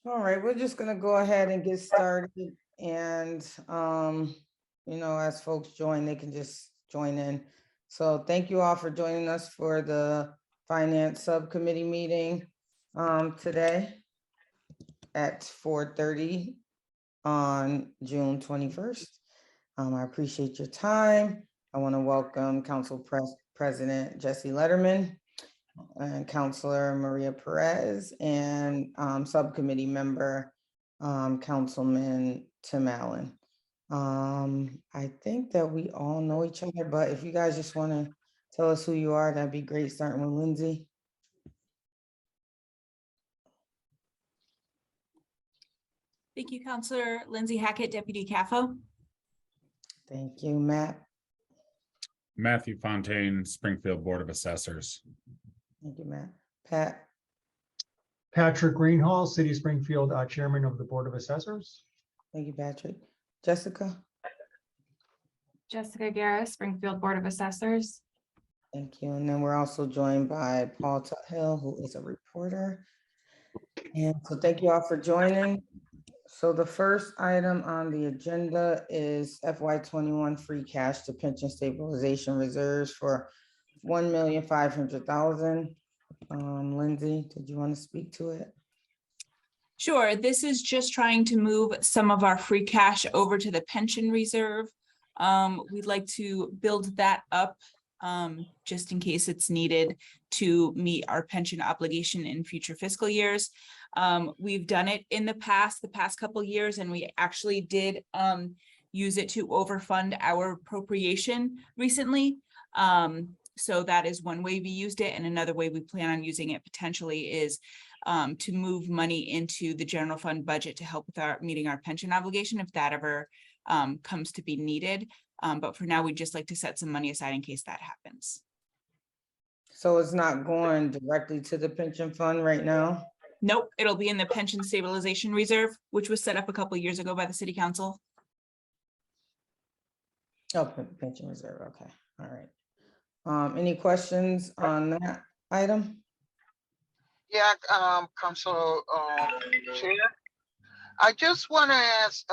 All right, we're just gonna go ahead and get started and, as folks join, they can just join in. So thank you all for joining us for the Finance Subcommittee meeting, today at 4:30 on June 21st. I appreciate your time. I want to welcome Council President Jesse Letterman and Councilor Maria Perez and Subcommittee Member Councilman Tim Allen. I think that we all know each other, but if you guys just want to tell us who you are, that'd be great, starting with Lindsay. Thank you, Councilor Lindsay Hackett, Deputy CAFO. Thank you, Matt. Matthew Fontaine, Springfield Board of Assessors. Thank you, Matt. Pat. Patrick Greenhall, City of Springfield, Chairman of the Board of Assessors. Thank you, Patrick. Jessica. Jessica Garris, Springfield Board of Assessors. Thank you. And then we're also joined by Paul Tuthill, who is a reporter. And so thank you all for joining. So the first item on the agenda is FY21 free cash to pension stabilization reserves for $1,500,000. Lindsay, did you want to speak to it? Sure, this is just trying to move some of our free cash over to the pension reserve. We'd like to build that up just in case it's needed to meet our pension obligation in future fiscal years. We've done it in the past couple years, and we actually did use it to overfund our appropriation recently. So that is one way we used it, and another way we plan on using it potentially is to move money into the general fund budget to help with meeting our pension obligation if that ever comes to be needed. But for now, we'd just like to set some money aside in case that happens. So it's not going directly to the pension fund right now? Nope, it'll be in the pension stabilization reserve, which was set up a couple of years ago by the city council. Oh, pension reserve, okay, all right. Any questions on that item? Yeah, Council Chair. I just want to ask,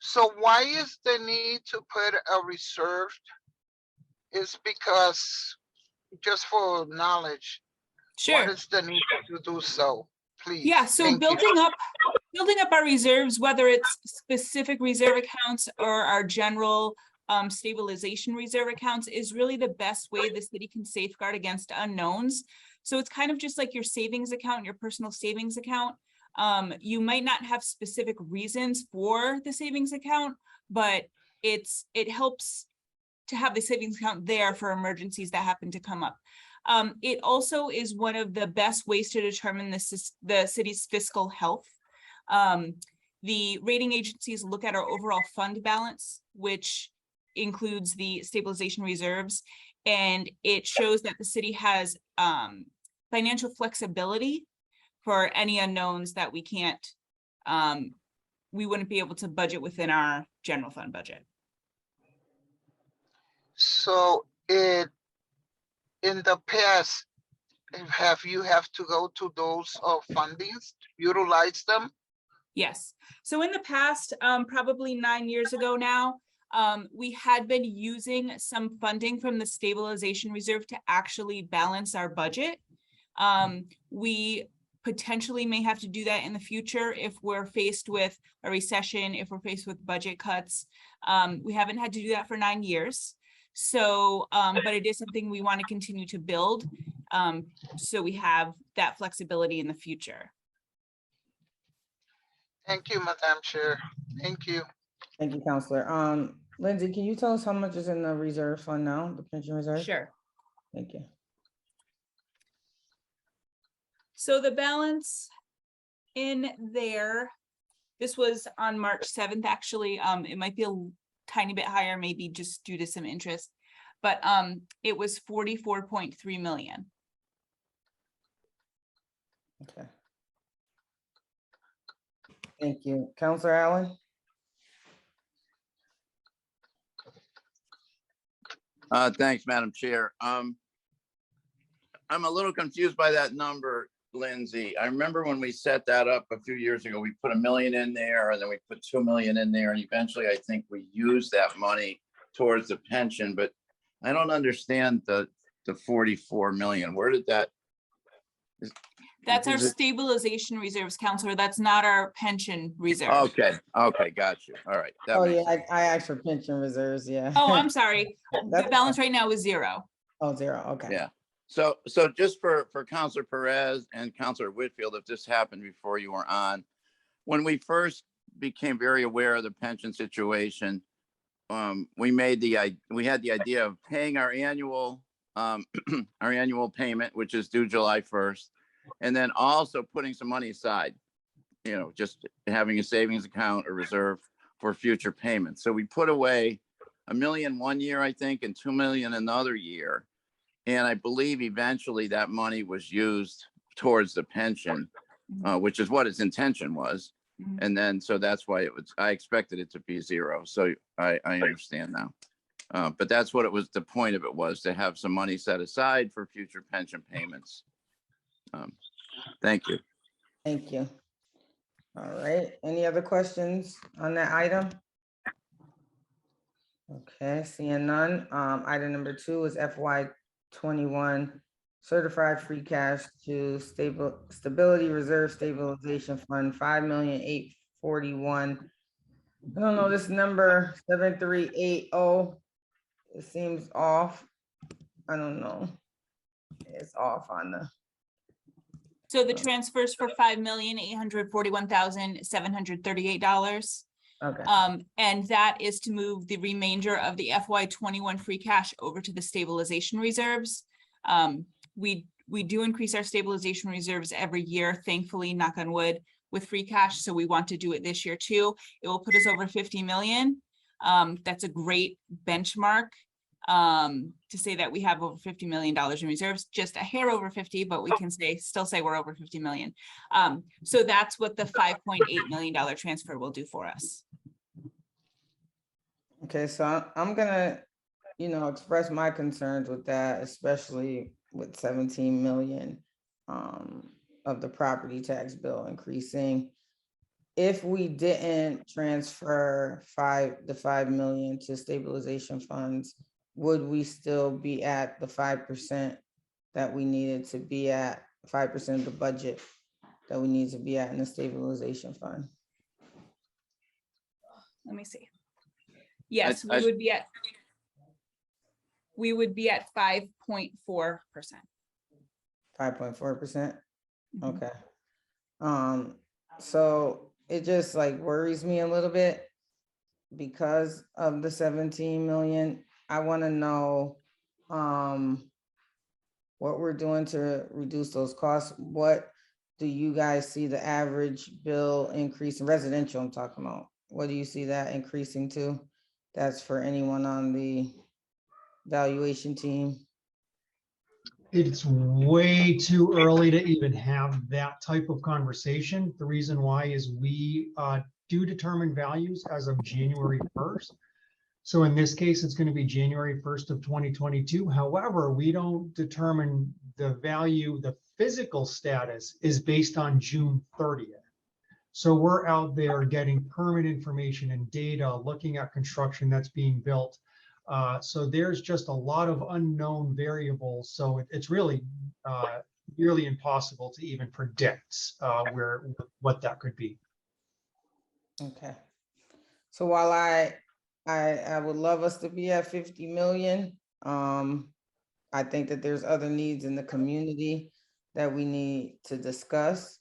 so why is the need to put a reserve? Is because, just for knowledge, Sure. what is the need to do so, please? Yeah, so Thank you. building up our reserves, whether it's specific reserve accounts or our general stabilization reserve accounts, is really the best way the city can safeguard against unknowns. So it's kind of just like your savings account, your personal savings account. You might not have specific reasons for the savings account, but it helps to have the savings account there for emergencies that happen to come up. It also is one of the best ways to determine the city's fiscal health. The rating agencies look at our overall fund balance, which includes the stabilization reserves, and it shows that the city has financial flexibility for any unknowns that we wouldn't be able to budget within our general fund budget. So in the past, have to go to those fundings, utilize them? Yes. So in the past, probably 9 years ago now, we had been using some funding from the stabilization reserve to actually balance our budget. We potentially may have to do that in the future if we're faced with a recession, if we're faced with budget cuts. We haven't had to do that for 9 years. So, but it is something we want to continue to build, so we have that flexibility in the future. Thank you, Madam Chair. Thank you. Thank you, Counselor. Lindsay, can you tell us how much is in the reserve fund now, the pension reserve? Sure. Thank you. So the balance in there, this was on March 7th, actually. It might be a tiny bit higher, maybe just due to some interest, but it was 44.3 million. Okay. Thank you. Counselor Allen? Thanks, Madam Chair. I'm a little confused by that number. Lindsay, I remember when we set that up a few years ago, we put $1 million in there and then we put 2 million in there. And eventually I think we used that money towards the pension, but I don't understand the 44 million. Where did that? That's our is it- stabilization reserves, Counselor. That's not our pension reserve. Okay, got you. All right. that Oh, makes yeah, sense. I asked for pension reserves, yeah. Oh, I'm sorry. The That's balance right now is 0. Oh, 0, okay. Yeah. So just for Counselor Perez and Counselor Whitfield, if this happened before you were on, when we first became very aware of the pension situation, we had the idea of paying our annual our annual payment, which is due July 1st, and then also putting some money aside, just having a savings account or reserve for future payments. So we put away $1 million one year, I think, and 2 million another year. And I believe eventually that money was used towards the pension, which is what its intention was. Mhm. And then, so that's why I expected it to be 0. So I understand now. But that's what it was. The point of it was to have some money set aside for future pension payments. Thank you. Thank you. All right, any other questions on that item? Okay, seeing none. Item number 2 is FY21 certified free cash to stability reserve stabilization fund, 5,841,000. I don't know, this number 7380, it seems off. I don't know. It's off on the, So the transfers for $5,841,738. okay, And that is to move the remainder of the FY21 free cash over to the stabilization reserves. We do increase our stabilization reserves every year, thankfully, knock on wood, with free cash. So we want to do it this year too. It will put us over 50 million. That's a great benchmark to say that we have over $50 million in reserves, just a hair over 50, but we can still say we're over 50 million. So that's what the $5.8 million transfer will do for us. okay, so I'm gonna, express my concerns with that, especially with 17 million of the property tax bill increasing. If we didn't transfer the 5 million to stabilization funds, would we still be at the 5% that we needed to be at, 5% of the budget that we need to be at in the stabilization fund? Let me see. Yes, I- we would be at 5.4%. 5.4%? Mhm. Okay. So it just like worries me a little bit because of the 17 million. I want to know what we're doing to reduce those costs. What do you guys see the average bill increase in residential? I'm talking about. What do you see that increasing to? That's for anyone on the valuation team. It's way too early to even have that type of conversation. The reason why is we do determine values as of January 1st. So in this case, it's going to be January 1st of 2022. However, we don't determine the value, the physical status is based on June 30th. So we're out there getting permit information and data, looking at construction that's being built. So there's just a lot of unknown variables. So it's really nearly impossible to even predict what that could be. Okay. So while I would love us to be at 50 million, I think that there's other needs in the community that we need to discuss,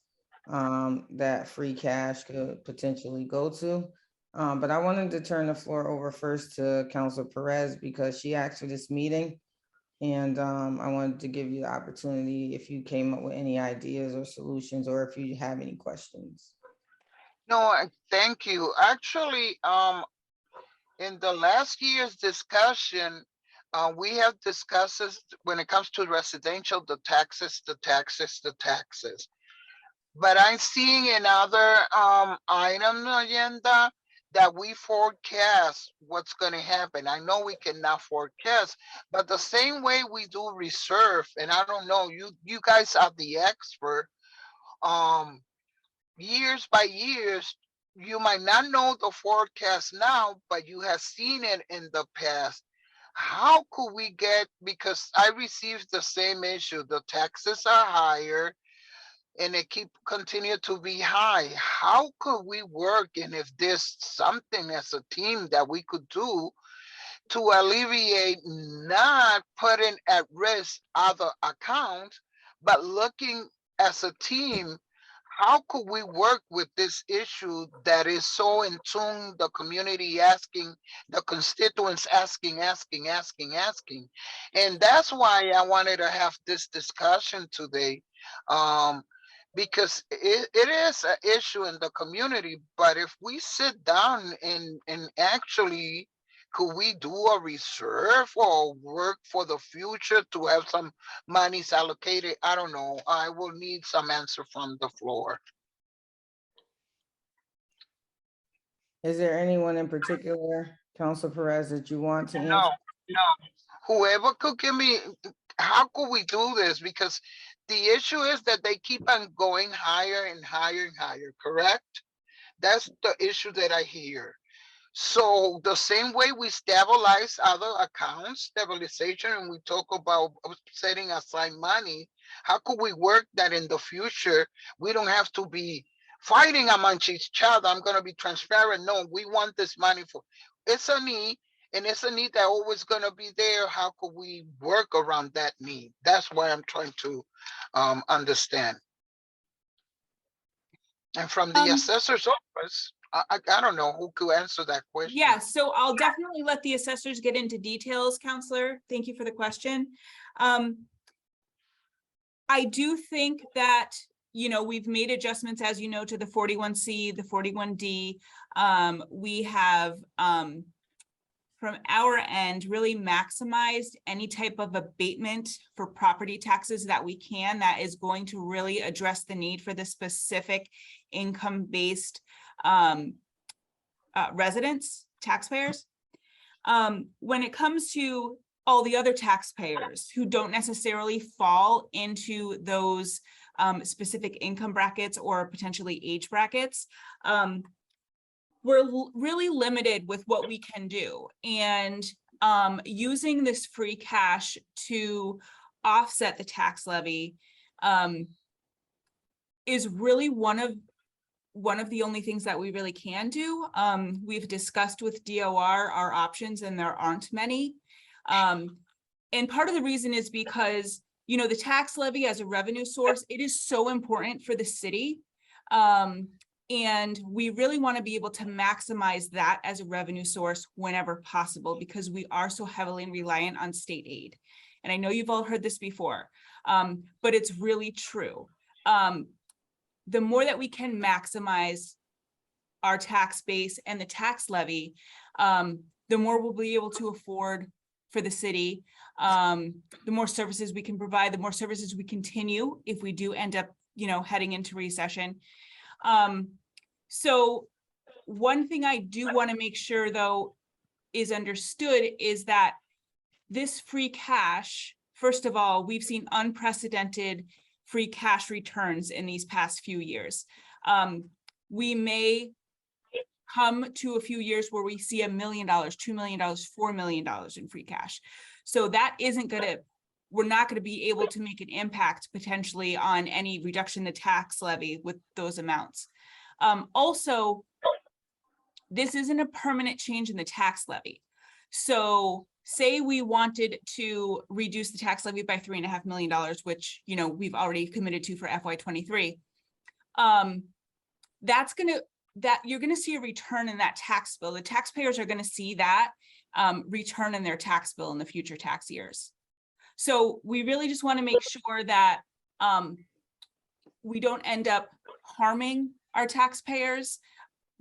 that free cash could potentially go to. But I wanted to turn the floor over first to Councilor Perez because she asked for this meeting. And I wanted to give you the opportunity if you came up with any ideas or solutions, or if you have any questions. No, thank you. Actually, in the last year's discussion, we have discussed this when it comes to residential, the taxes. But I'm seeing another item agenda that we forecast what's going to happen. I know we cannot forecast, but the same way we do reserve, and I don't know, you guys are the expert years by years, you might not know the forecast now, but you have seen it in the past. How could we get, because I received the same issue, the taxes are higher and they continue to be high. How could we work? And if there's something as a team that we could do to alleviate not putting at risk other accounts, but looking as a team, how could we work with this issue that is so in tune, the community asking, the constituents asking. And that's why I wanted to have this discussion today. Because it is an issue in the community, but if we sit down and actually, could we do a reserve or work for the future to have some monies allocated? I don't know. I will need some answer from the floor. Is there anyone in particular, Council Perez, that you want to No, answer? no. Whoever could give me, how could we do this? Because the issue is that they keep on going higher and higher and higher, correct? That's the issue that I hear. So the same way we stabilize other accounts, stabilization, and we talk about setting aside money, how could we work that in the future? We don't have to be fighting amongst each other. I'm going to be transparent. No, we want this money for, it's a need, and it's a need that always going to be there. How could we work around that need? That's why I'm trying to understand. And from the assessor's office, I don't know who could answer that question. Yeah, so I'll definitely let the assessors get into details, Counselor. Thank you for the question. I do think that, you know, we've made adjustments, as you know, to the 41C, the 41D. We have, from our end, really maximized any type of abatement for property taxes that we can, that is going to really address the need for the specific income-based residents, taxpayers. When it comes to all the other taxpayers who don't necessarily fall into those specific income brackets or potentially age brackets, we're really limited with what we can do. And using this free cash to offset the tax levy is really one of the only things that we really can do. We've discussed with DOR our options, and there aren't many. And part of the reason is because, you know, the tax levy as a revenue source, it is so important for the city. And we really want to be able to maximize that as a revenue source whenever possible, because we are so heavily reliant on state aid. And I know you've all heard this before, but it's really true. The more that we can maximize our tax base and the tax levy, the more we'll be able to afford for the city. The more services we can provide, the more services we continue if we do end up, you know, heading into recession. So one thing I do want to make sure, though, is understood is that this free cash, first of all, we've seen unprecedented free cash returns in these past few years. We may come to a few years where we see $1 million, $2 million, $4 million in free cash. So that isn't going to, we're not going to be able to make an impact potentially on any reduction in the tax levy with those amounts. Also, this isn't a permanent change in the tax levy. So say we wanted to reduce the tax levy by $3.5 million, which, you know, we've already committed to for FY23. That's you're going to see a return in that tax bill. The taxpayers are going to see that return in their tax bill in the future tax years. So we really just want to make sure that we don't end up harming our taxpayers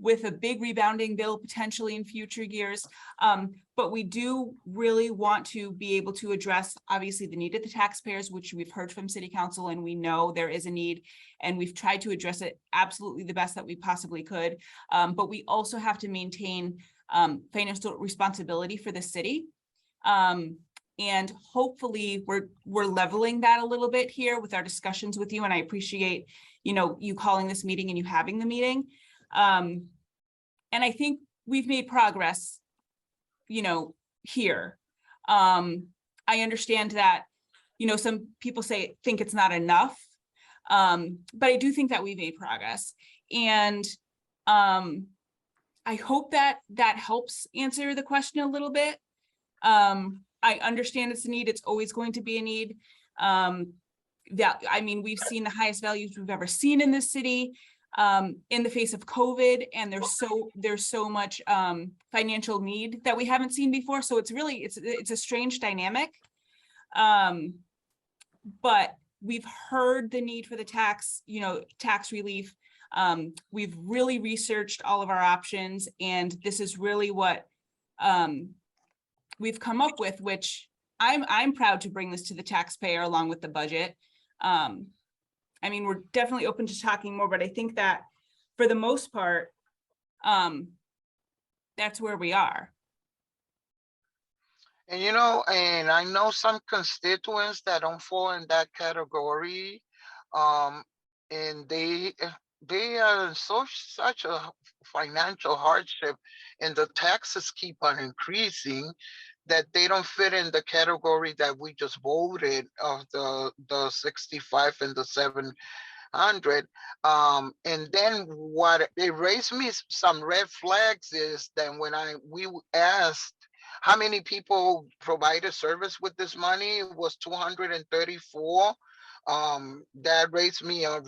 with a big rebounding bill potentially in future years. But we do really want to be able to address, obviously, the need of the taxpayers, which we've heard from City Council, and we know there is a need, and we've tried to address it absolutely the best that we possibly could. But we also have to maintain financial responsibility for the city. And hopefully we're leveling that a little bit here with our discussions with you. And I appreciate, you calling this meeting and you having the meeting. And I think we've made progress, here. I understand that, some people think it's not enough. But I do think that we've made progress. And I hope that helps answer the question a little bit. I understand it's a need. It's always going to be a need. We've seen the highest values we've ever seen in this city in the face of COVID, and there's so much financial need that we haven't seen before. So it's a strange dynamic. But we've heard the need for the tax relief. We've really researched all of our options, and this is really what we've come up with, which I'm proud to bring this to the taxpayer along with the budget. We're definitely open to talking more, but I think that for the most part, that's where we are. And and I know some constituents that don't fall in that category, and they are in such a financial hardship, and the taxes keep on increasing, that they don't fit in the category that we just voted of the 65 and the 700. And then what it raised me some red flags is that when we asked how many people provided service with this money, it was 234. That raised me a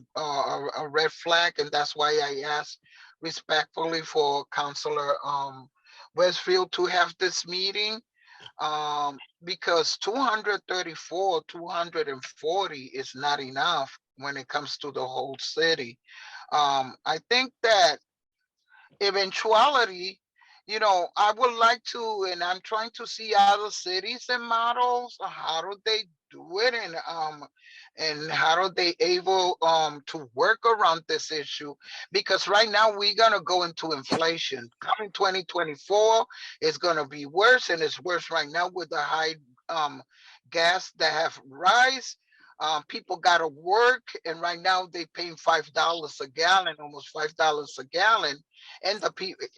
red flag, and that's why I asked respectfully for Councilor Westfield to have this meeting, because 234, 240 is not enough when it comes to the whole city. I think that eventuality, I would like to, and I'm trying to see other cities and models, how do they do it, and how are they able to work around this issue? Because right now we're gonna go into inflation. Coming 2024 is gonna be worse, and it's worse right now with the high gas that have rise. People gotta work, and right now they paying $5 a gallon, almost $5 a gallon, and the people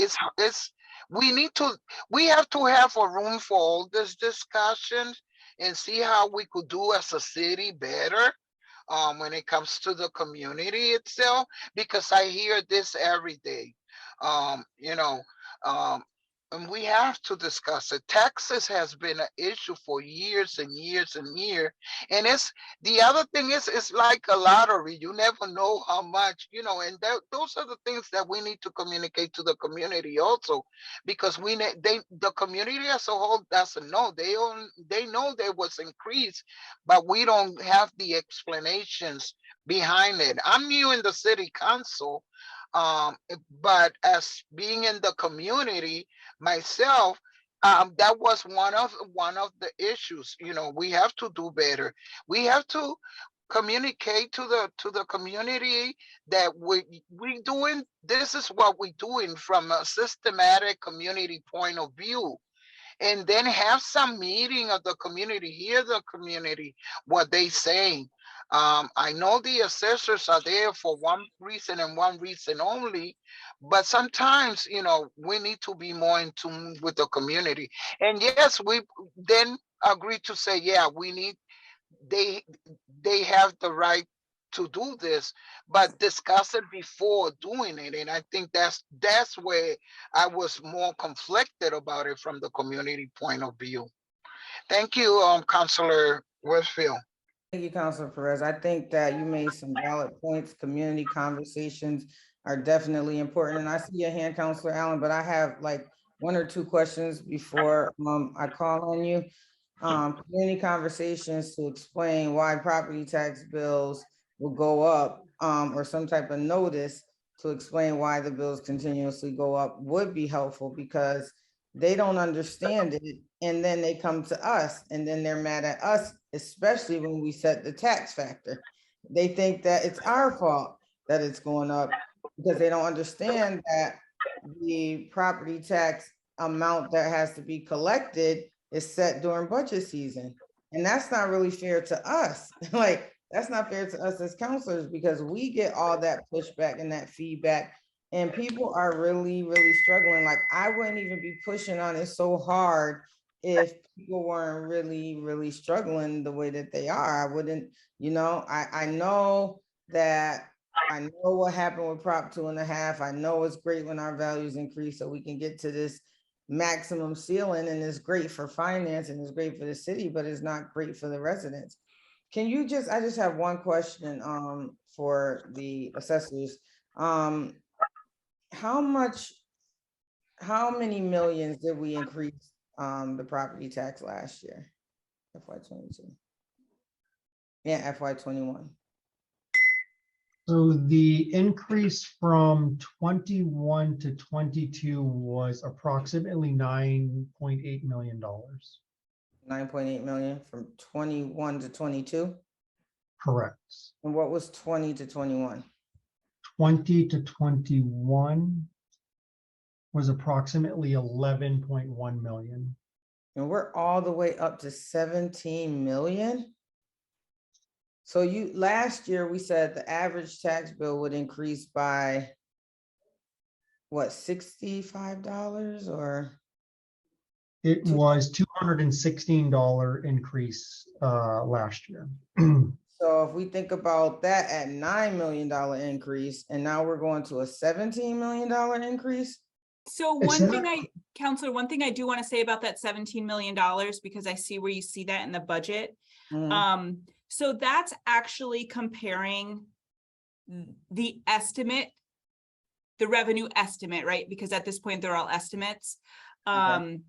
we have to have a room for all this discussion and see how we could do as a city better when it comes to the community itself, because I hear this every day. And we have to discuss it. Texas has been an issue for years and years and years. And the other thing is, it's like a lottery. You never know how much, and those are the things that we need to communicate to the community also, because the community as a whole doesn't know. They know there was increase, but we don't have the explanations behind it. I'm new in the city council, but as being in the community myself, that was one of the issues. We have to do better. We have to communicate to the community that we doing this is what we doing from a systematic community point of view. And then have some meeting of the community, hear the community, what they saying. I know the assessors are there for one reason and one reason only, but sometimes, we need to be more in tune with the community. And yes, we then agree to say, yeah, they have the right to do this, but discuss it before doing it. And I think that's where I was more conflicted about it from the community point of view. Thank you, Councilor Westfield. Thank you, Councilor Perez. I think that you made some valid points. Community conversations are definitely important. And I see your hand, Councilor Allen, but I have like one or two questions before I call on you. Community conversations to explain why property tax bills will go up, or some type of notice to explain why the bills continuously go up would be helpful, because they don't understand it. And then they come to us and then they're mad at us, especially when we set the tax factor. They think that it's our fault that it's going up, because they don't understand that the property tax amount that has to be collected is set during budget season. And that's not really fair to us. Like, that's not fair to us as counselors because we get all that pushback and that feedback. And people are really, really struggling. Like I wouldn't even be pushing on it so hard if people weren't really, really struggling the way that they are. I wouldn't, I know that I know what happened with Prop 2.5. I know it's great when our values increase so we can get to this maximum ceiling, and it's great for finance and it's great for the city, but it's not great for the residents. I just have one question for the assessors. How many millions did we increase the property tax last year? FY22. Yeah, FY21. So the increase from 21 to 22 was approximately $9.8 million. 9.8 million from 21 to 22. Correct. And what was 20 to 21? 20 to 21 was approximately 11.1 million. And we're all the way up to 17 million. So last year we said the average tax bill would increase by what, $65 or? It was $216 increase last year. So if we think about that at $9 million increase, and now we're going to a $17 million increase. So It's one thing not- Counselor, one thing I do want to say about that $17 million, because I see where you see that in the budget. Mhm. So that's actually comparing the estimate, the revenue estimate, right? Because at this point, they're all estimates. Okay.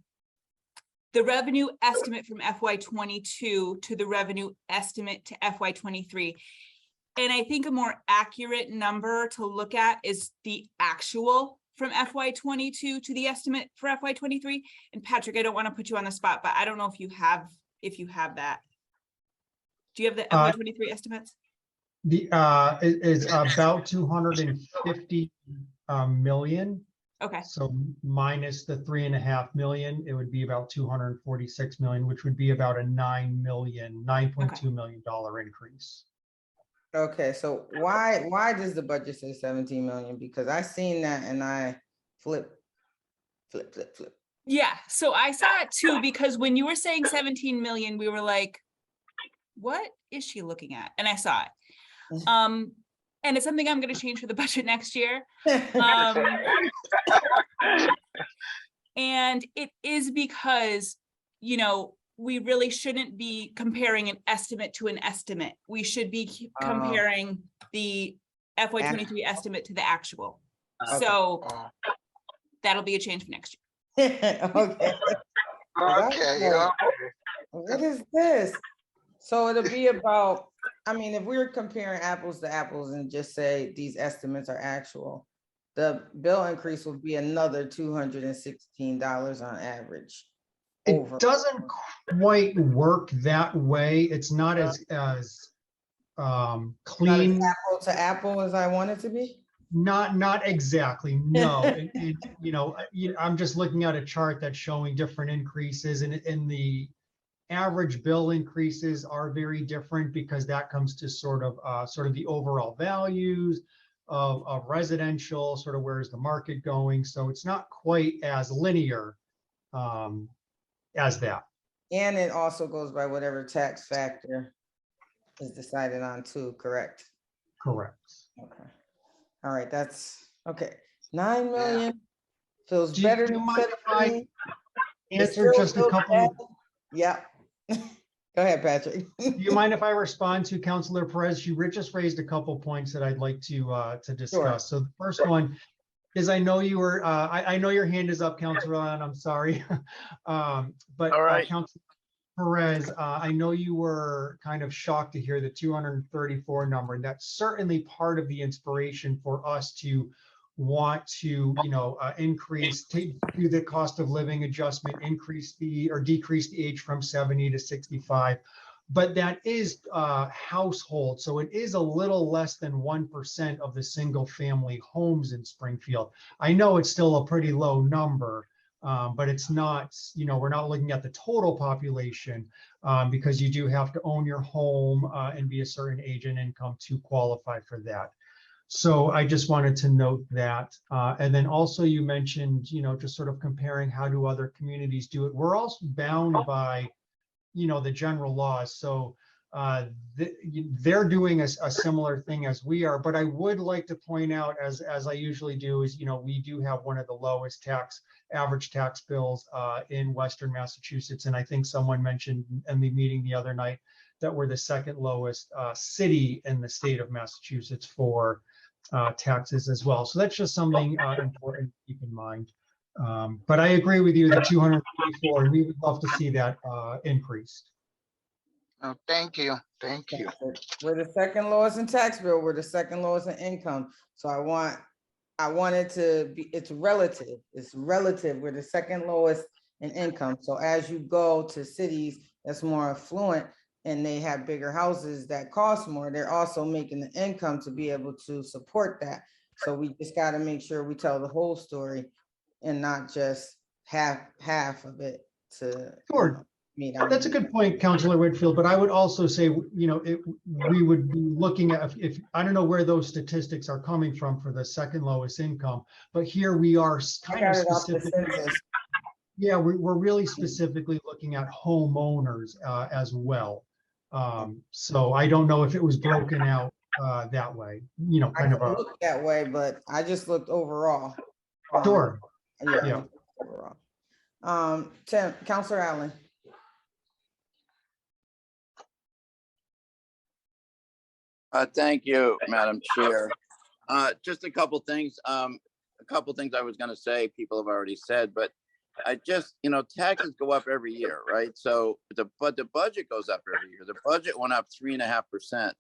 The revenue estimate from FY22 to the revenue estimate to FY23. And I think a more accurate number to look at is the actual from FY22 to the estimate for FY23. And Patrick, I don't want to put you on the spot, but I don't know if you have that. Do you have the FY23 estimates? It's about 250 million. Okay. So minus the 3.5 million, it would be about 246 million, which would be about a $9.2 million increase. Okay, so why does the budget say 17 million? Because I seen that and I flip. Yeah, so I saw it too, because when you were saying 17 million, we were like, what is she looking at? And I saw it. And it's something I'm going to change for the budget next year. And it is because, we really shouldn't be comparing an estimate to an estimate. We should be comparing the FY23 estimate to the actual. So that'll be a change for next year. Okay. Okay. What is this? So it'll be about, if we were comparing apples to apples and just say these estimates are actual, the bill increase would be another $216 on average. It doesn't quite work that way. It's not as clean. Not as apple to apple as I want it to be. Not exactly. No. I'm just looking at a chart that's showing different increases, and the average bill increases are very different because that comes to sort of the overall values of residential, sort of where's the market going. So it's not quite as linear as that. And it also goes by whatever tax factor is decided on too, correct? Correct. Okay. All right, that's okay. 9 million feels Do you better than mind if I 17. answer just a couple? Yeah. Go ahead, Patrick. Do you mind if I respond to Councilor Perez? She just raised a couple points that I'd like to discuss. Sure. So the first one is, I know you were, I know your hand is up, Councilor, and I'm sorry. But All right. Councilor Perez, I know you were kind of shocked to hear the 234 number, and that's certainly part of the inspiration for us to want to, increase, do the cost of living adjustment, decrease the age from 70 to 65. But that is household. So it is a little less than 1% of the single family homes in Springfield. I know it's still a pretty low number, But it's not, we're not looking at the total population because you do have to own your home and be a certain age and income to qualify for that. So I just wanted to note that. And then also you mentioned, just sort of comparing how do other communities do it. We're also bound by, the general laws. So they're doing a similar thing as we are. But I would like to point out, as I usually do, is, we do have one of the lowest average tax bills in Western Massachusetts. And I think someone mentioned in the meeting the other night that we're the second lowest city in the state of Massachusetts for taxes as well. So that's just something important to keep in mind. But I agree with you, the 234, and we would love to see that increased. Oh, thank you. Thank you. We're the second lowest in tax bill. We're the second lowest in income. So I want it to be, it's relative. It's relative. We're the second lowest in income. So as you go to cities that's more affluent and they have bigger houses that cost more, they're also making the income to be able to support that. So we just got to make sure we tell the whole story and not just half of it to. Sure. That's a good point, Councilor Whitfield, but I would also say, we would be looking at, if I don't know where those statistics are coming from for the second lowest income, but here we are kind of specific. Yeah, we're really specifically looking at homeowners as well. So I don't know if it was broken out that way, kind of a. Look that way, but I just looked overall. Sure. Yeah. Overall. Councilor Allen. Thank you, Madam Chair. Just a couple things I was going to say, people have already said, but I just, taxes go up every year, right? So, but the budget goes up every year. The budget went up 3.5%.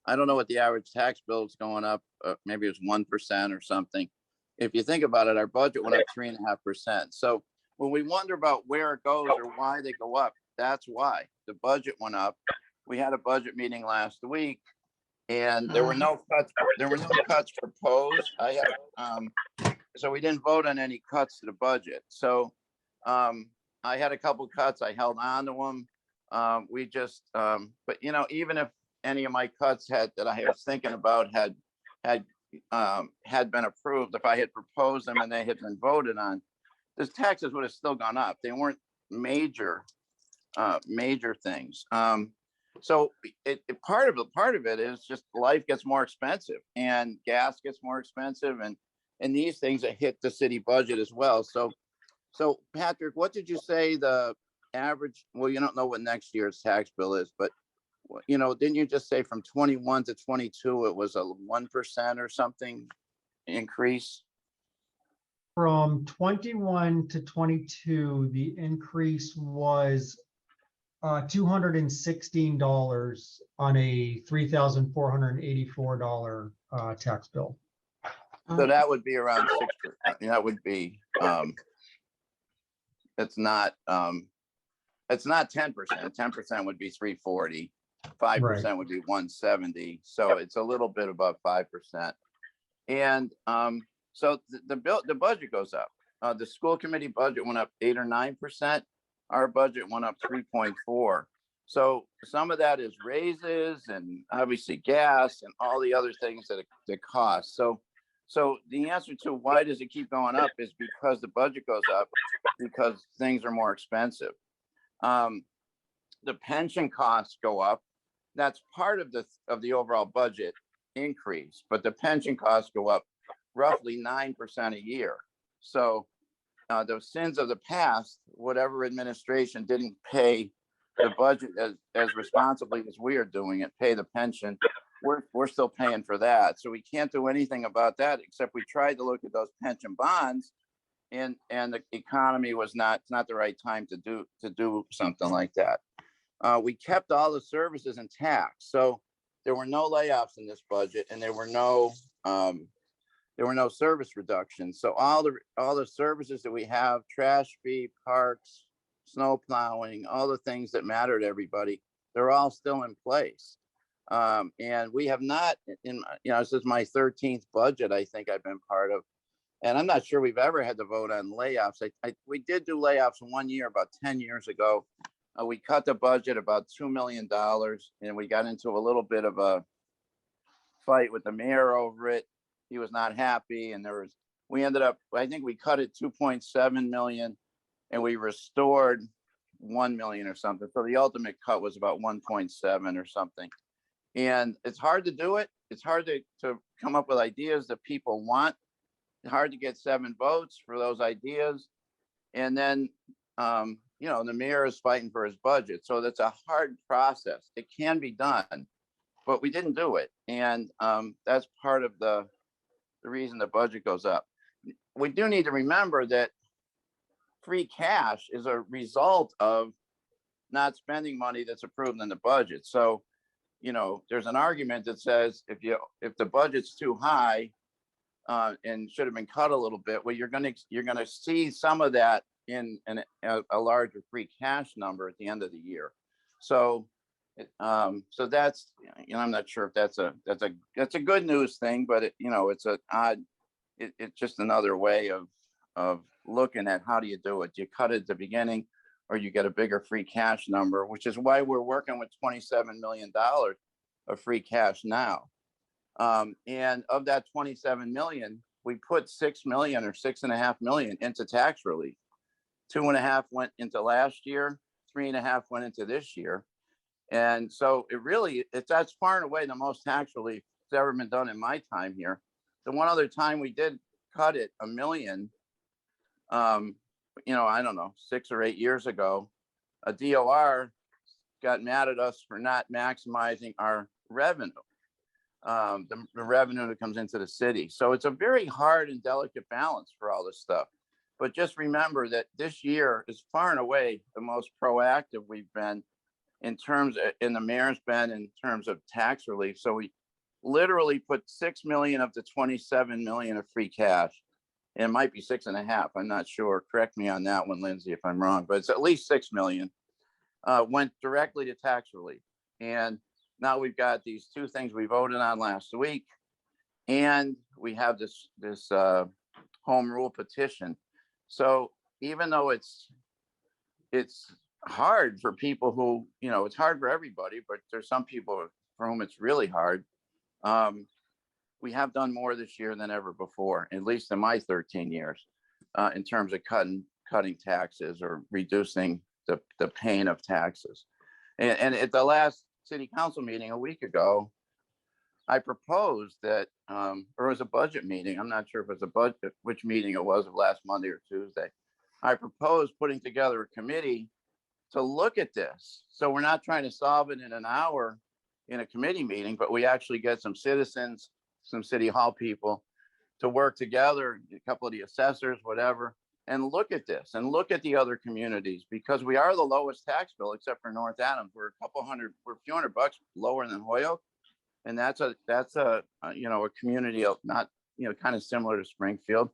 I don't know what the average tax bill is going up. Maybe it was 1% or something. If you think about it, our budget went up 3.5%. So when we wonder about where it goes or why they go up, that's why the budget went up. We had a budget meeting last week, and there were no cuts. There were no cuts proposed. So we didn't vote on any cuts to the budget. So I had a couple cuts. I held on to them. But even if any of my cuts that I was thinking about had been approved, if I had proposed them and they had been voted on, the taxes would have still gone up. They weren't major things. So part of it is just life gets more expensive and gas gets more expensive and these things that hit the city budget as well. So Patrick, what did you say the average? Well, you don't know what next year's tax bill is, but didn't you just say from 21 to 22 it was a 1% or something increase? From 21 to 22, the increase was $216 on a $3,484 tax bill. So that would be around 6%. That would be it's not 10%. 10% would be 340. 5% would be 170. So it's a little bit above 5%. And so the budget goes up. The school committee budget went up 8 or 9%. Our budget went up 3.4. So some of that is raises and obviously gas and all the other things that cost. So the answer to why does it keep going up is because the budget goes up because things are more expensive. The pension costs go up. That's part of the overall budget increase, but the pension costs go up roughly 9% a year. So the sins of the past, whatever administration didn't pay the budget as responsibly as we are doing it, pay the pension, we're still paying for that. So we can't do anything about that except we tried to look at those pension bonds, and the economy was it's not the right time to do something like that. We kept all the services intact, so there were no layoffs in this budget, and there were no service reductions. So all the services that we have, trash fee, parks, snow plowing, all the things that matter to everybody, they're all still in place. And we have not, this is my 13th budget I think I've been part of, And I'm not sure we've ever had to vote on layoffs. We did do layoffs 1 year, about 10 years ago. We cut the budget about $2 million, and we got into a little bit of a fight with the mayor over it. He was not happy, and we ended up, I think we cut it 2.7 million, and we restored 1 million or something. So the ultimate cut was about 1.7 or something. And it's hard to do it. It's hard to come up with ideas that people want. It's hard to get 7 votes for those ideas. And then, you know, the mayor is fighting for his budget. So that's a hard process. It can be done, but we didn't do it. And that's part of the reason the budget goes up. We do need to remember that free cash is a result of not spending money that's approved in the budget. So, you know, there's an argument that says if the budget's too high and should have been cut a little bit, well, you're gonna see some of that in a larger free cash number at the end of the year. So, so that's, you know, I'm not sure if that's a good news thing, but you know, it's it's just another way of looking at how do you do it. Do you cut it at the beginning, or you get a bigger free cash number, which is why we're working with $27 million of free cash now. And of that 27 million, we put 6 million or 6.5 million into tax relief. 2.5 went into last year, 3.5 went into this year. And so that's far and away the most tax relief that's ever been done in my time here. The one other time we did cut it, 1 million, you know, I don't know, 6 or 8 years ago, a DOR got mad at us for not maximizing our revenue, the revenue that comes into the city. So it's a very hard and delicate balance for all this stuff. But just remember that this year is far and away the most proactive we've been in the mayor's been in terms of tax relief. So we literally put 6 million of the 27 million of free cash. And it might be 6.5. I'm not sure. Correct me on that one, Lindsay, if I'm wrong, but it's at least 6 million went directly to tax relief. And now we've got these 2 things we voted on last week, and we have this home rule petition. So even though it's hard for people who, you know, it's hard for everybody, but there's some people for whom it's really hard. We have done more this year than ever before, at least in my 13 years, in terms of cutting taxes or reducing the pain of taxes. And at the last city council meeting a week ago, I proposed that, or it was a budget meeting. I'm not sure if it was a budget, which meeting it was, of last Monday or Tuesday. I proposed putting together a committee to look at this. So we're not trying to solve it in an hour in a committee meeting, but we actually get some citizens, some city hall people to work together, a couple of the assessors, whatever, and look at this and look at the other communities, because we are the lowest tax bill except for North Adams. We're a few hundred bucks lower than Holyoke. And that's a you know, a community of not, you know, kind of similar to Springfield.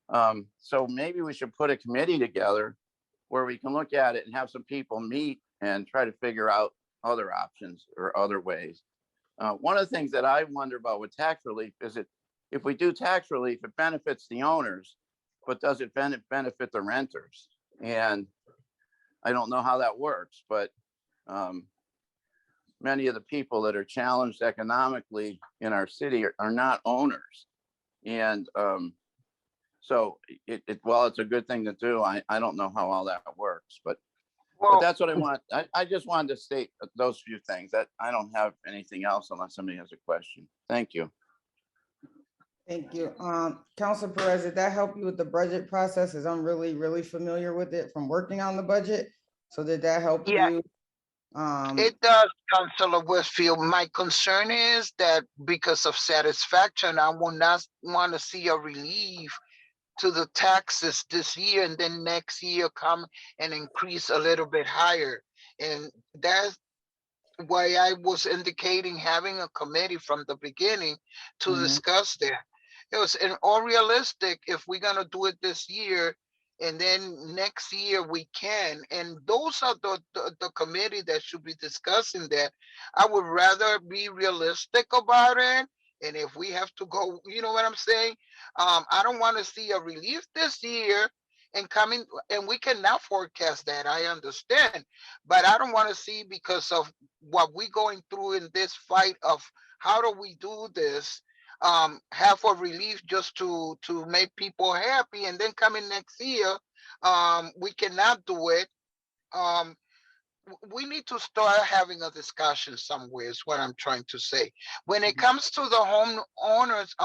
So maybe we should put a committee together where we can look at it and have some people meet and try to figure out other options or other ways. One of the things that I wonder about with tax relief is if we do tax relief, it benefits the owners, but does it benefit the renters? And I don't know how that works, but many of the people that are challenged economically in our city are not owners. And so while it's a good thing to do, I don't know how all that works, but that's what I want. I just wanted to state those few things. That I don't have anything else unless somebody has a question. Thank you. Thank you. Councilor Perez, did that help you with the budget process? As I'm really, really familiar with it from working on the budget. So did that help you? It does, Councilor Whitfield. My concern is that because of satisfaction, I will not want to see a relief to the taxes this year, and then next year come and increase a little bit higher. And that's why I was indicating having a committee from the beginning to discuss that. It was all realistic if we're gonna do it this year, and then next year we can. And those are the committee that should be discussing that. I would rather be realistic about it And if we have to go, you know what I'm saying? I don't want to see a relief this year and coming, and we cannot forecast that. I understand, but I don't want to see, because of what we going through in this fight of how do we do this, have a relief just to make people happy, and then coming next year, we cannot do it. Um, we need to start having a discussion somewhere, is what I'm trying to say. When it comes to the homeowners,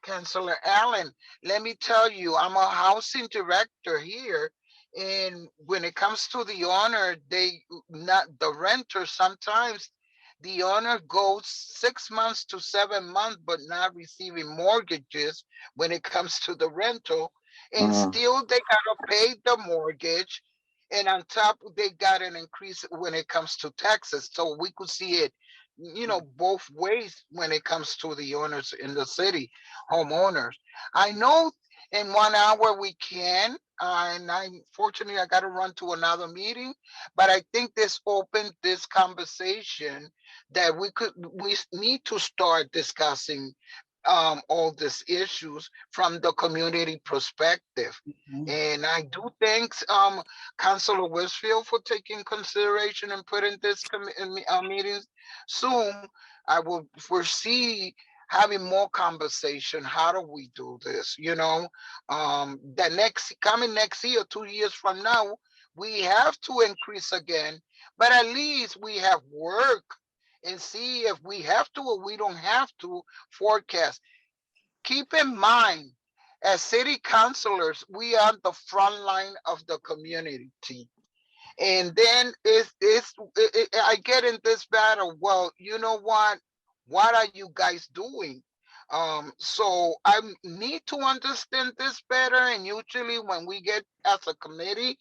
Councilor Allen, let me tell you, I'm a housing director here. And when it comes to the owner, they not the renter, sometimes the owner goes 6 months to 7 months, but not receiving mortgages when it comes to the rental. And still they gotta pay the mortgage. And on top, they got an increase when it comes to taxes. So we could see it, both ways when it comes to the owners in the city, homeowners. I know in 1 hour we can, and unfortunately I got to run to another meeting, but I think this opened this conversation that we need to start discussing all these issues from the community perspective. Mhm. And I do thank Councilor Westfield for taking consideration and putting this meetings soon. I will foresee having more conversation. How do we do this? The coming next year, 2 years from now, we have to increase again, but at least we have work and see if we have to or we don't have to forecast. Keep in mind, as city councilors, we are the front line of the community. And then I get in this battle. Well, you know what? What are you guys doing? So I need to understand this better. And usually when we get as a committee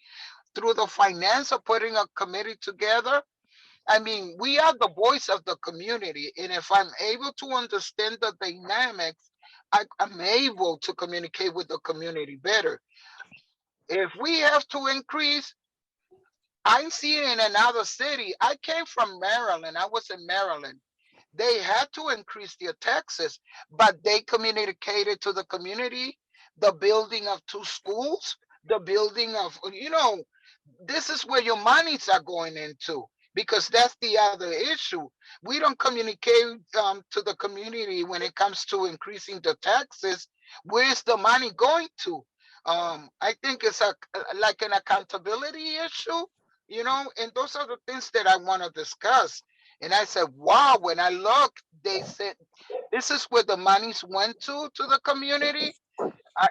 through the finance of putting a committee together, I mean, we are the voice of the community. And if I'm able to understand the dynamics, I'm able to communicate with the community better. If we have to increase, I see it in another city. I came from Maryland. I was in Maryland. They had to increase their taxes, but they communicated to the community the building of 2 schools, the building of, this is where your monies are going into, because that's the other issue. We don't communicate to the community when it comes to increasing the taxes. Where's the money going to? I think it's like an accountability issue, and those are the things that I want to discuss. And I said, wow, when I looked, they said, this is where the monies went to the community. I,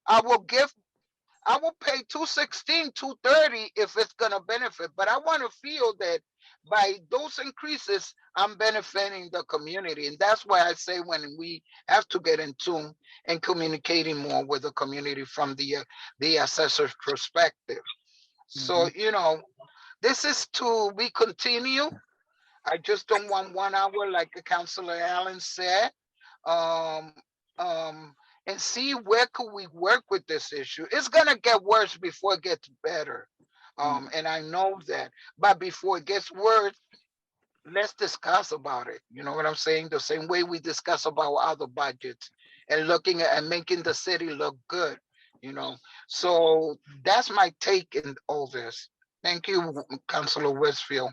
I will pay 216, 230 if it's gonna benefit, but I want to feel that by those increases, I'm benefiting the community. And that's why I say when we have to get in tune and communicating more with the community from the assessor's perspective. So, this is to be continue. I just don't want 1 hour, like Councilor Allen said. Um, and see where could we work with this issue. It's gonna get worse before it gets better. And I know that. But before it gets worse, let's discuss about it. You know what I'm saying? The same way we discuss about other budgets and looking at and making the city look good, So that's my take in all this. Thank you, Councilor Westfield.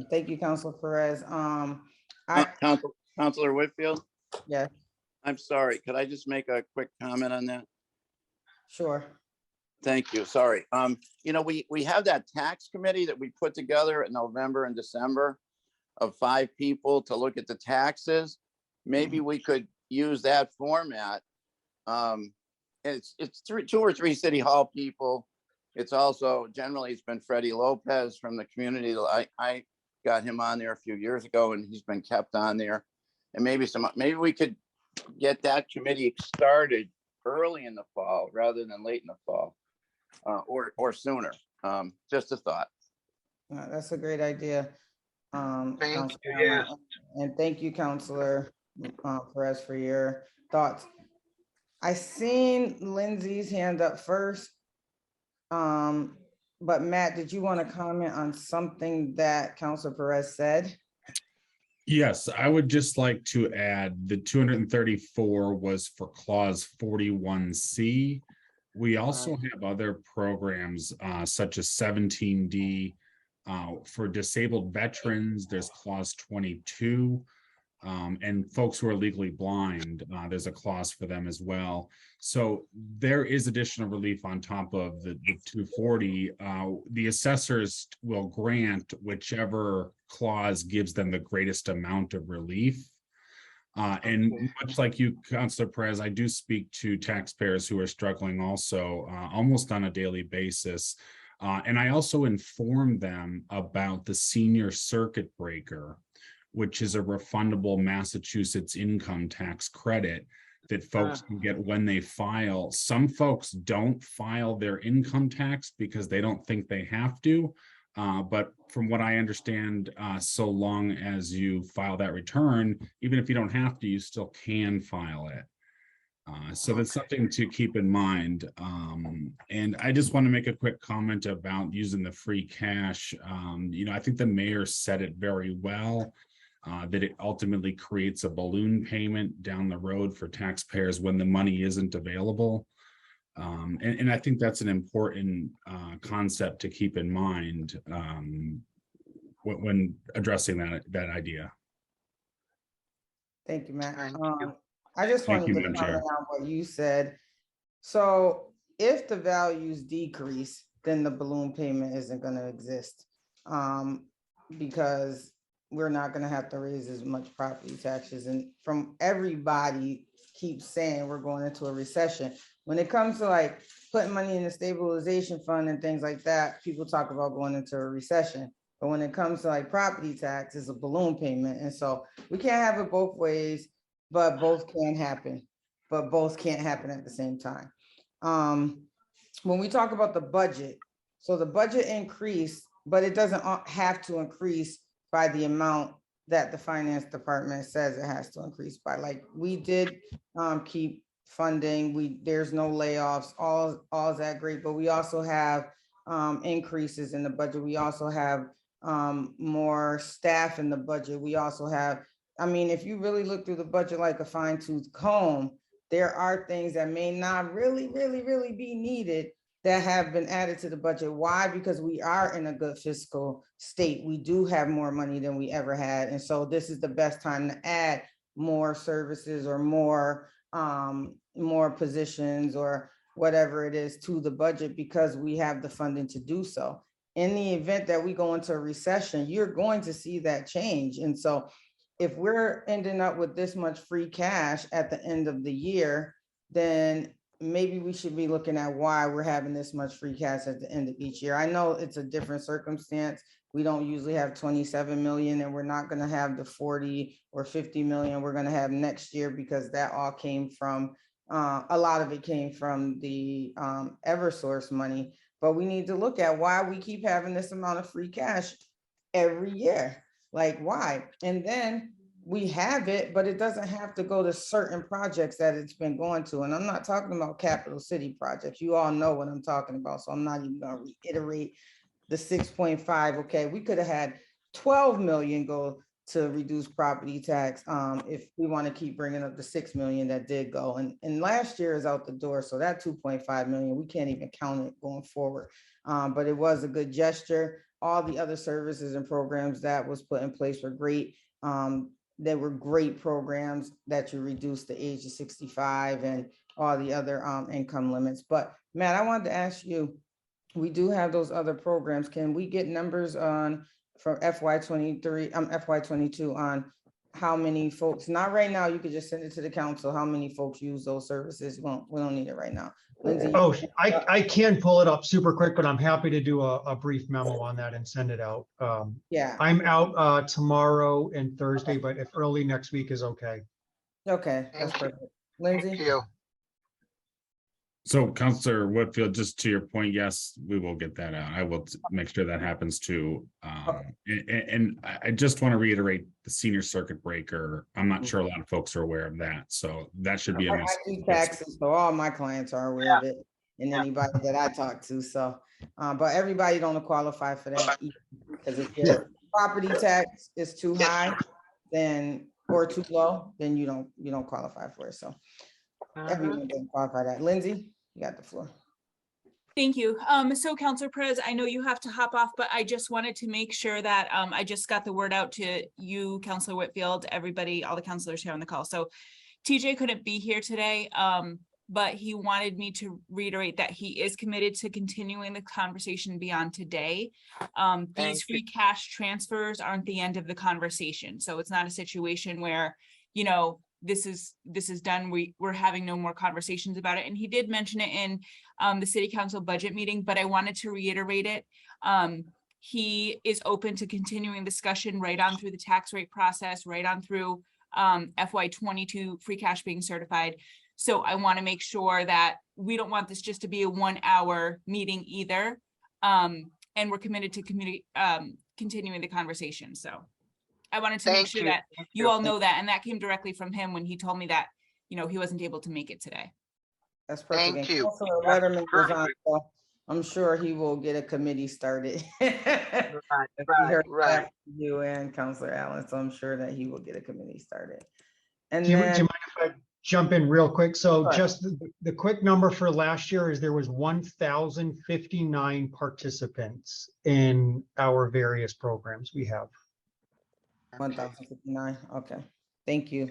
Thank you, Councilor Perez. I, Councilor Whitfield, yeah, I'm sorry. Could I just make a quick comment on that? sure. Thank you. Sorry. We have that tax committee that we put together in November and December of 5 people to look at the taxes. Maybe we could use that format. It's 2 or 3 city hall people. It's also generally it's been Freddie Lopez from the community. I got him on there a few years ago, and he's been kept on there. And maybe we could get that committee started early in the fall rather than late in the fall, or sooner. Just a thought. That's a great idea. Thank Councilor you. Allen. Yes. And thank you, Councilor Perez, for your thoughts. I seen Lindsay's hand up first. But Matt, did you want to comment on something that Councilor Perez said? Yes, I would just like to add the 234 was for clause 41C. We also have other programs such as 17D for disabled veterans. There's clause 22. And folks who are legally blind, there's a clause for them as well. So there is additional relief on top of the 240. The assessors will grant whichever clause gives them the greatest amount of relief. And much like you, Councilor Perez, I do speak to taxpayers who are struggling also almost on a daily basis. And I also inform them about the senior circuit breaker, which is a refundable Massachusetts income tax credit that folks can get when they file. Some folks don't file their income tax because they don't think they have to. But from what I understand, so long as you file that return, even if you don't have to, you still can file it. So that's something to keep in mind. And I just want to make a quick comment about using the free cash. I think the mayor said it very well. That it ultimately creates a balloon payment down the road for taxpayers when the money isn't available. And I think that's an important concept to keep in mind when addressing that idea. Thank you, Matt. Thank you. I just Thank wanted you, to Madam comment Chair. on what you said. So if the values decrease, then the balloon payment isn't gonna exist. Because we're not gonna have to raise as much property taxes, and from everybody keeps saying we're going into a recession. When it comes to like putting money in the stabilization fund and things like that, people talk about going into a recession. But when it comes to like property tax, it's a balloon payment. And so we can't have it both ways, but both can happen, but both can't happen at the same time. When we talk about the budget, so the budget increased, but it doesn't have to increase by the amount that the finance department says it has to increase by. Like we did keep funding, there's no layoffs, all is that great, but we also have increases in the budget. We also have more staff in the budget. We also have, I mean, if you really look through the budget like a fine tooth comb, there are things that may not really be needed that have been added to the budget. Why? Because we are in a good fiscal state. We do have more money than we ever had. And so this is the best time to add more services or more positions or whatever it is to the budget, because we have the funding to do so. In the event that we go into a recession, you're going to see that change. And so if we're ending up with this much free cash at the end of the year, then maybe we should be looking at why we're having this much free cash at the end of each year. I know it's a different circumstance. We don't usually have 27 million, and we're not going to have the 40 or 50 million we're going to have next year, because that all came from, a lot of it came from the Eversource money. But we need to look at why we keep having this amount of free cash every year. Like why? And then we have it, but it doesn't have to go to certain projects that it's been going to. And I'm not talking about capital city projects. You all know what I'm talking about. So I'm not even going to reiterate the 6.5. Okay, we could have had 12 million go to reduce property tax if we want to keep bringing up the 6 million that did go. And last year is out the door. So that 2.5 million, we can't even count it going forward. But it was a good gesture. All the other services and programs that was put in place were great. They were great programs that you reduce the age of 65 and all the other income limits. But Matt, I wanted to ask you, we do have those other programs. Can we get numbers on from FY23, FY22 on how many folks, not right now, you could just send it to the council, how many folks use those services? We don't need it right now. Lindsay, Oh, I can pull it up super quick, but I'm happy to do a brief memo on that and send it out. yeah. I'm out tomorrow and Thursday, but if early next week is okay. Okay, that's Thank you. perfect. Thank Lindsay? you. So Councilor Whitfield, just to your point, yes, we will get that out. I will make sure that happens too. And I just want to reiterate the senior circuit breaker. I'm not sure a lot of folks are aware of that. So that should be a I do taxes, so all my clients are aware of it, and anybody that I talk to, so, but everybody don't qualify for that, because if your property tax is too high, then, or too low, then you don't qualify for it. So everyone doesn't qualify that. Lindsay, you got the floor. Thank you. So Counselor Perez, I know you have to hop off, but I just wanted to make sure that I just got the word out to you, Counselor Whitfield, everybody, all the counselors here on the call. So TJ couldn't be here today, but he wanted me to reiterate that he is committed to continuing the conversation beyond today. These free cash transfers aren't the end of the conversation. So it's not a situation where, you know, this is done. We're having no more conversations about it. And he did mention it in the city council budget meeting, but I wanted to reiterate it. He is open to continuing discussion right on through the tax rate process, right on through FY22 free cash being certified. So I want to make sure that we don't want this just to be a 1 hour meeting either. And we're committed to continuing the conversation. So I wanted to make sure that you all know that, and that came directly from him when he told me that, you know, he wasn't able to make it today. That's perfect. Thank you. Councilor Letterman was on, so I'm sure he will get a committee started. Right. You and Councilor Allen, so I'm sure that he will get a committee started. And Do you mind then, if I jump in real quick? So Sure. just the quick number for last year is there was 1,059 participants in our various programs we have. 1,059, okay, thank you.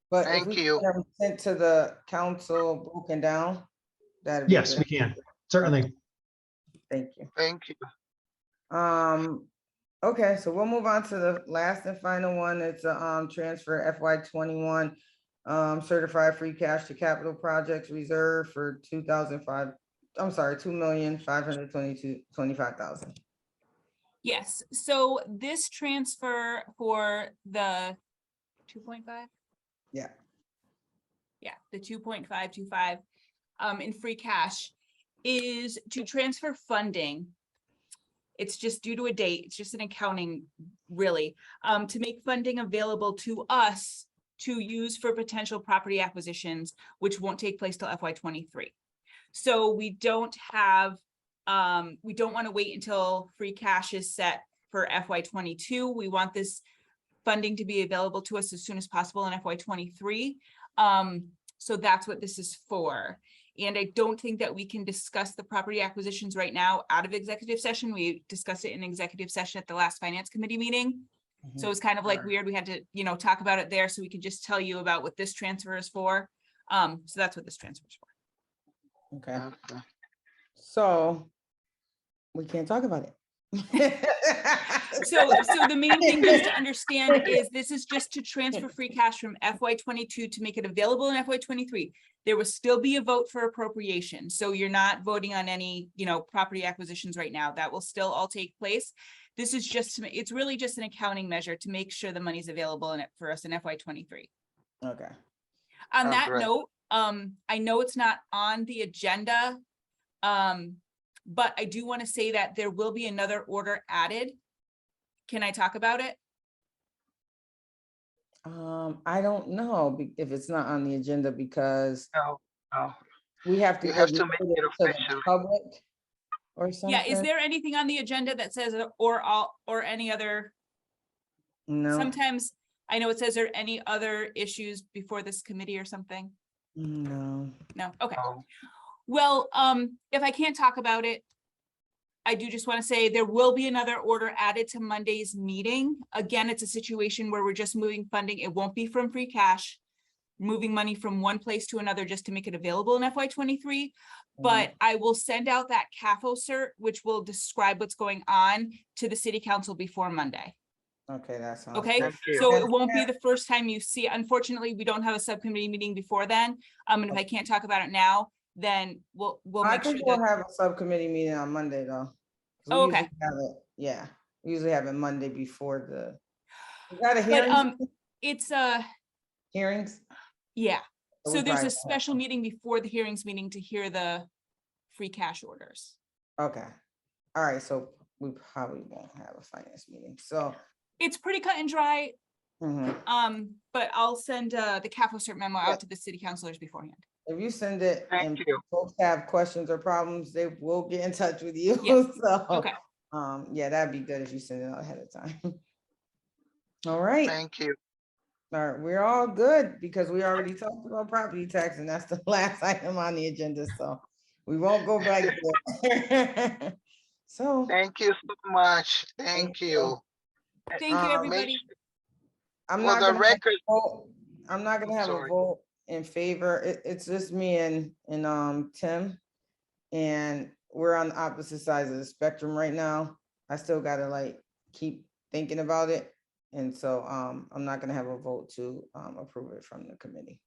But if Thank we you. get them sent to the council broken down, that'd be Yes, we good. can, certainly. Thank you. Thank you. Okay, so we'll move on to the last and final one. It's a transfer FY21 certified free cash to capital projects reserve for 2005. I'm sorry, 2,522,25,000. Yes, so this transfer for the 2.5? Yeah. Yeah, the 2.525 in free cash is to transfer funding. It's just due to a date. It's just an accounting, really, to make funding available to us to use for potential property acquisitions, which won't take place till FY23. So we don't want to wait until free cash is set for FY22. We want this funding to be available to us as soon as possible in FY23. So that's what this is for. And I don't think that we can discuss the property acquisitions right now out of executive session. We discussed it in executive session at the last finance committee meeting. So it's kind of like weird. We had to, you know, talk about it there so we could just tell you about what this transfer is for. So that's what this transfer is for. Okay, so we can't talk about it. So the main thing just to understand is this is just to transfer free cash from FY22 to make it available in FY23. There will still be a vote for appropriation. So you're not voting on any, you know, property acquisitions right now. That will still all take place. This is just, it's really just an accounting measure to make sure the money's available in it for us in FY23. Okay, On Oh, that great. note, I know it's not on the agenda, but I do want to say that there will be another order added. Can I talk about it? I don't know if it's not on the agenda because No. we have to You have release to make it to the official. public or something. Yeah, is there anything on the agenda that says or any other? No, Sometimes I know it says there any other issues before this committee or something. no. No, okay. No. Well, if I can't talk about it, I do just want to say there will be another order added to Monday's meeting. Again, it's a situation where we're just moving funding. It won't be from free cash, moving money from one place to another just to make it available in FY23. But I will send out that CAFO cert, which will describe what's going on to the city council before Monday. Okay, that sounds Okay, good. Thank you. so it won't be the first time you see. Unfortunately, we don't have a subcommittee meeting before then. And if I can't talk about it now, then we'll I make sure think we'll that. have a subcommittee meeting on Monday though. 'Cause we Oh, okay. usually have it- Yeah, we usually have it Monday before the. Is that a But hearing? it's Hearings? yeah. So So we there's probably a special meeting before the hearings meeting to hear the free cash orders. Okay, all right, so we probably won't have a finance meeting, so. It's pretty cut and dry. Mhm. But I'll send the CAFO cert memo Yeah. out to the city councilors beforehand. If you send it and Thank you. folks have questions or problems, they will get in touch with you. Yeah. So, Okay. yeah, that'd be good if you send it out ahead of time. All right. Thank you. All right, we're all good because we already talked about property tax and that's the last item on the agenda, so we won't go back there. So, Thank you so much. Thank Thank you. you. Thank you, make everybody. I'm For not the gonna have a record, vote. I'm not gonna I'm have a sorry. vote in favor. It's just me and Tim. And we're on the opposite sides of the spectrum right now. I still gotta like keep thinking about it. And so I'm not gonna have a vote to approve it from the committee.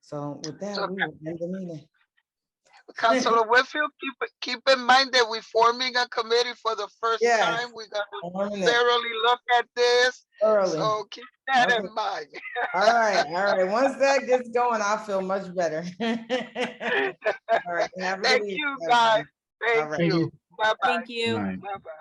So with that, So, we will end the meeting. Councilor Whitfield, keep in mind that we're forming a committee for the first Yes. time. We gotta Forming it thoroughly look at this. early. So keep that Okay. in mind. All right. Once that gets going, I'll feel much better. All right. Have a good Thank evening, you, everybody. guys. All Thank right. Thank you. you. Bye-bye. Thank you. Right. Bye-bye.